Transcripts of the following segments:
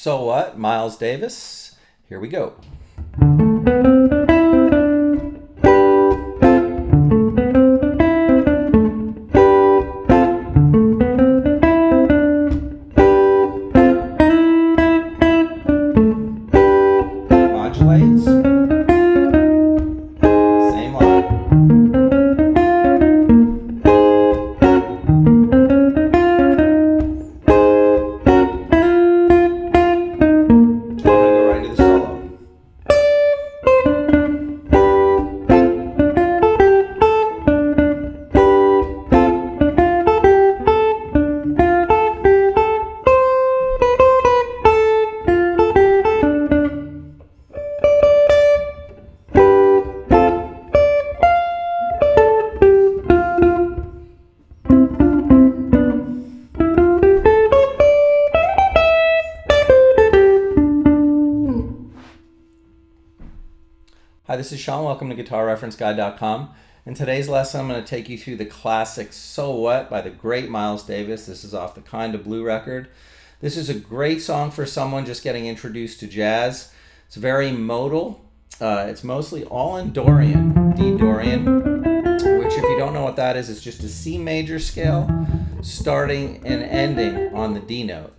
So What, Miles Davis. Here we go. Modulates. Same line. Hi, this is Sean. Welcome to GuitarReferenceGuide.com. In today's lesson, I'm going to take you through the classic So What by the great Miles Davis. This is off the Kinda Blue record. This is a great song for someone just getting introduced to jazz. It's very modal. It's mostly all in Dorian, D Dorian, which if you don't know what that is, it's just a C major scale starting and ending on the D note.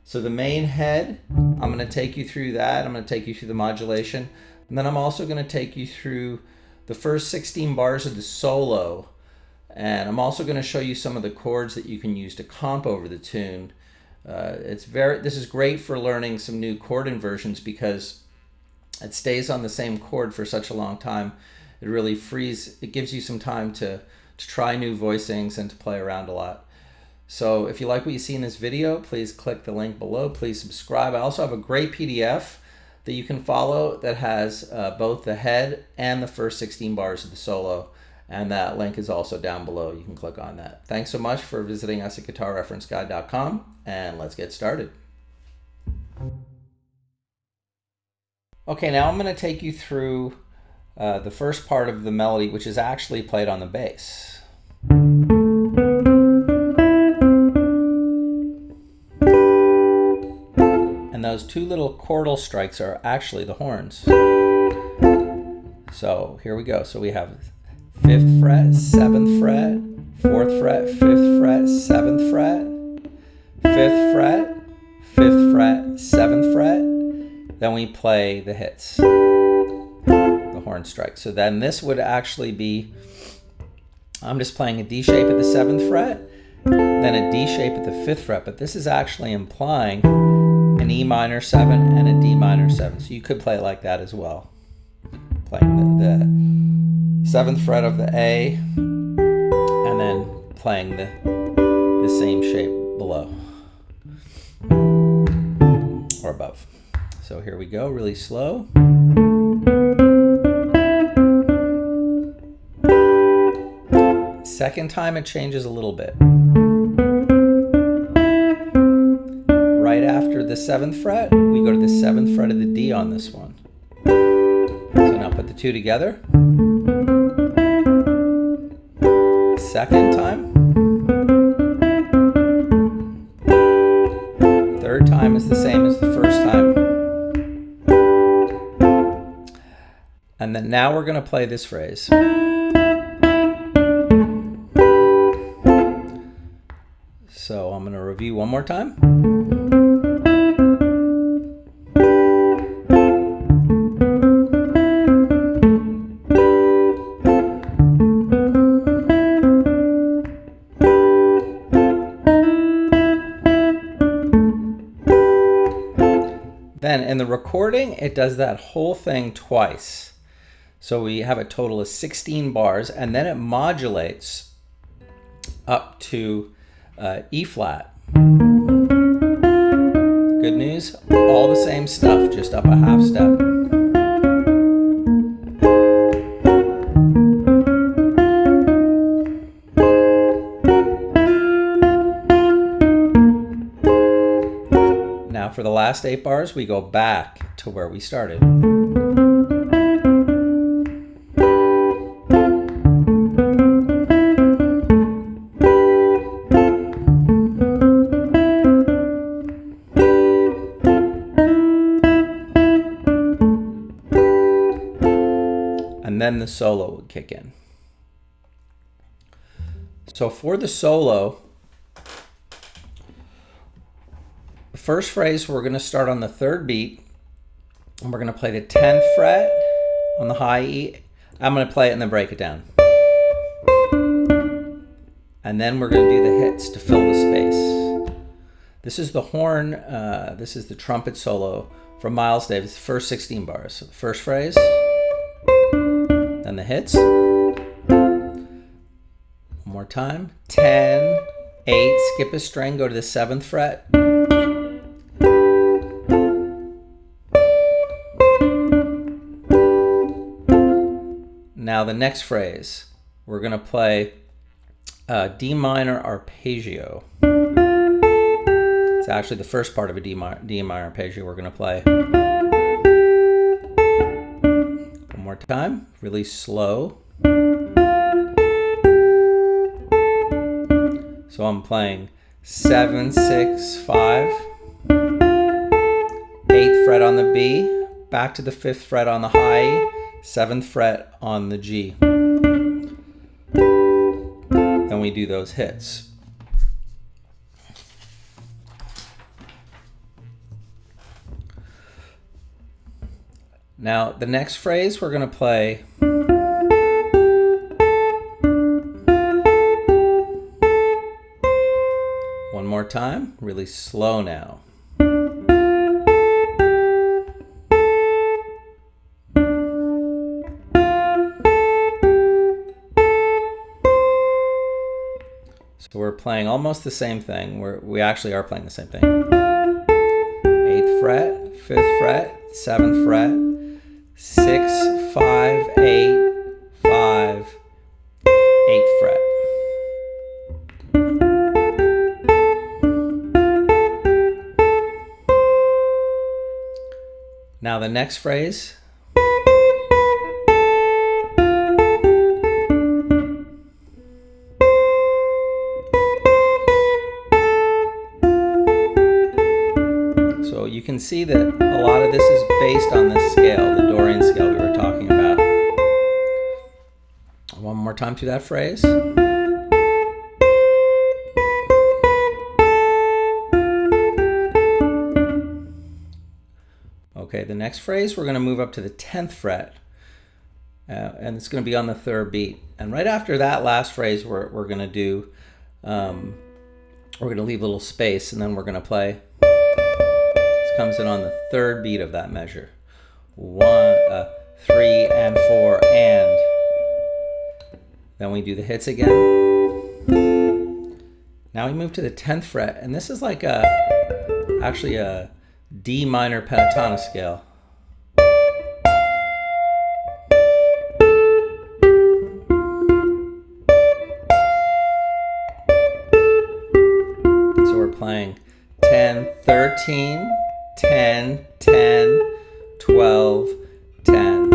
So the main head, I'm going to take you through that. I'm going to take you through the modulation. And then I'm also going to take you through the first 16 bars of the solo. And I'm also going to show you some of the chords that you can use to comp over the tune. This is great for learning some new chord inversions because it stays on the same chord for such a long time. It really it gives you some time to try new voicings and to play around a lot. So if you like what you see in this video, please click the link below. Please subscribe. I also have a great PDF that you can follow that has both the head and the first 16 bars of the solo. And that link is also down below. You can click on that. Thanks so much for visiting us at GuitarReferenceGuide.com, and let's get started. Okay, now I'm going to take you through the first part of the melody, which is actually played on the bass. And those two little chordal strikes are actually the horns. So here we go. So we have 5th fret, 7th fret, 4th fret, 5th fret, 7th fret, 5th fret, 5th fret, 7th fret. Then we play the hits, the horn strikes. So then this would actually be, I'm just playing a D shape at the 7th fret, then a D shape at the 5th fret, but this is actually implying an E minor 7 and a D minor 7. So you could play it like that as well. Playing the 7th fret of the A and then playing the same shape below or above. So here we go, really slow. Second time it changes a little bit. Right after the 7th fret, we go to the 7th fret of the D on this one. So now put the two together. Second time. Third time is the same as the first time. And then now we're going to play this phrase. So I'm going to review one more time. Then in the recording, it does that whole thing twice. So we have a total of 16 bars, and then it modulates up to E flat. Good news, all the same stuff, just up a half step. Now for the last 8 bars, we go back to where we started. then the solo would kick in. So for the solo, the first phrase, we're going to start on the 3rd beat, and we're going to play the 10th fret on the high E. I'm going to play it and then break it down. And then we're going to do the hits to fill the space. This is the horn, this is the trumpet solo from Miles Davis, the first 16 bars. So the first phrase, then the hits. One more time. 10, 8, skip a string, go to the 7th fret. Now the next phrase, we're going to play D minor arpeggio. It's actually the first part of a D minor arpeggio we're going to play. One more time, really slow. So I'm playing 7, 6, 5, 8th fret on the B, back to the 5th fret on the high E, 7th fret on the G. Then we do those hits. Now the next phrase we're going to play one more time, really slow now. So we're playing almost the same thing. We actually are playing the same thing. 8th fret, 5th fret, 7th fret, 6, 5, 8, 5, 8th fret. Now the next phrase. So you can see that a lot of this is based on this scale, the Dorian scale we were talking about. One more time through that phrase. Okay, the next phrase, we're going to move up to the 10th fret, and it's going to be on the 3rd beat. And right after that last phrase, we're going to do, we're going to leave a little space, and then we're going to play. This comes in on the 3rd beat of that measure. 1, 3, and 4, and. Then we do the hits again. Now we move to the 10th fret, and this is like actually a D minor pentatonic scale. So we're playing 10, 13, 10, 10, 12, 10.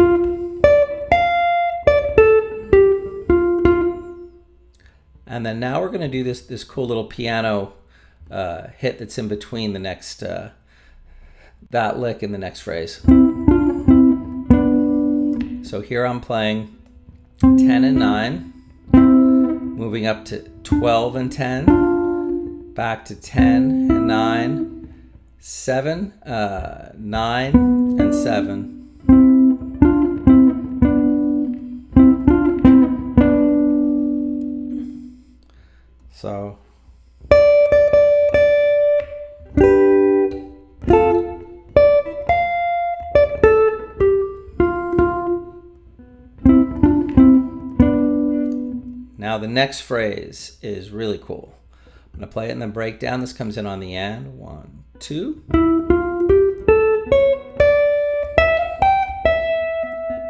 And then now we're going to do this cool little piano hit that's in between the next that lick in the next phrase. So here I'm playing 10 and 9, moving up to 12 and 10, back to 10 and 9, 7, 9 and 7. So now the next phrase is really cool. I'm going to play it and then break down. This comes in on the end. 1, 2.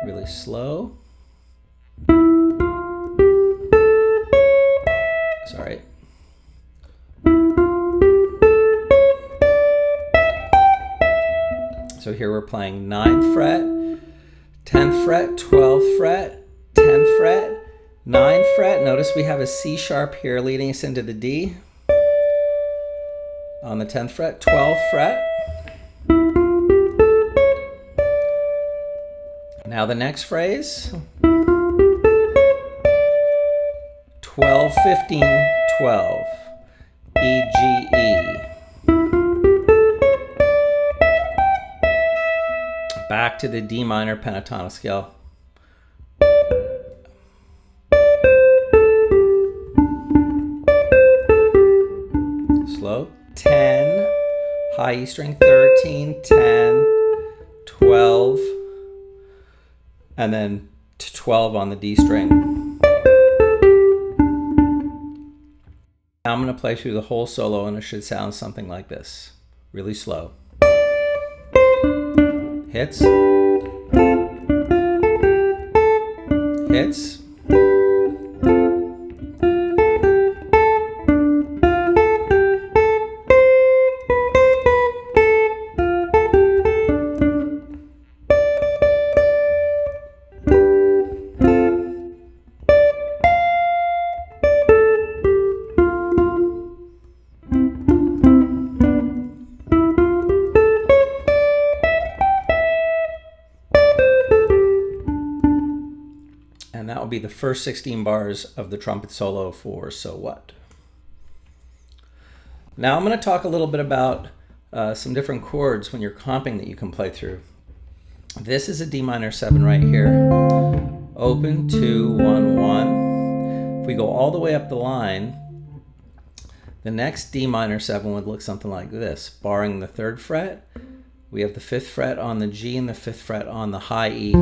Really slow. Sorry. So here we're playing 9th fret, 10th fret, 12th fret, 10th fret, 9th fret. Notice we have a C sharp here leading us into the D. On the 10th fret, 12th fret. Now the next phrase. 12, 15, 12, E, G, E. Back to the D minor pentatonic scale. Slow. 10, high E string, 13, 10, 12, and then to 12 on the D string. Now I'm going to play through the whole solo, and it should sound something like this. Really slow. Hits. Hits. And that will be the first 16 bars of the trumpet solo for So What. Now I'm going to talk a little bit about some different chords when you're comping that you can play through. This is a D minor 7 right here. Open, 2, 1, 1. If we go all the way up the line, the next D minor 7 would look something like this. Barring the 3rd fret, we have the 5th fret on the G and the 5th fret on the high E.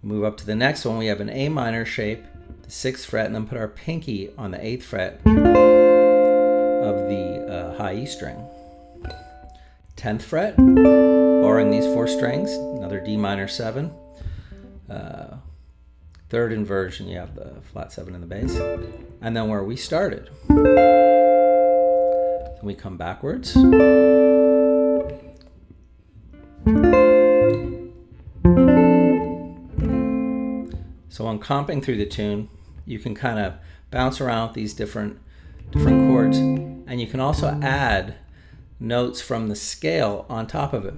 Move up to the next one, we have an A minor shape, the 6th fret, and then put our pinky on the 8th fret of the high E string. 10th fret, barring these 4 strings, another D minor 7. 3rd inversion, you have the flat 7 in the bass. And then where we started. Then we come backwards. So on comping through the tune, you can kind of bounce around with these different chords, and you can also add notes from the scale on top of it.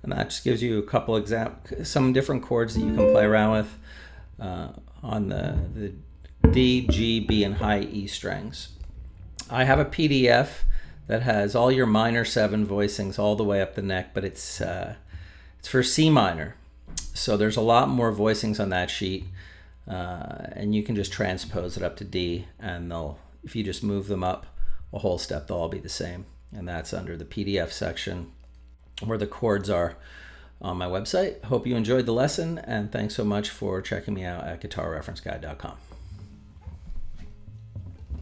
And that just gives you a couple some different chords that you can play around with on the D, G, B, and high E strings. I have a PDF that has all your minor 7 voicings all the way up the neck, but it's for C minor. So there's a lot more voicings on that sheet, and you can just transpose it up to D, and if you just move them up a whole step, they'll all be the same. And that's under the PDF section where the chords are on my website. Hope you enjoyed the lesson, and thanks so much for checking me out at guitarreferenceguide.com.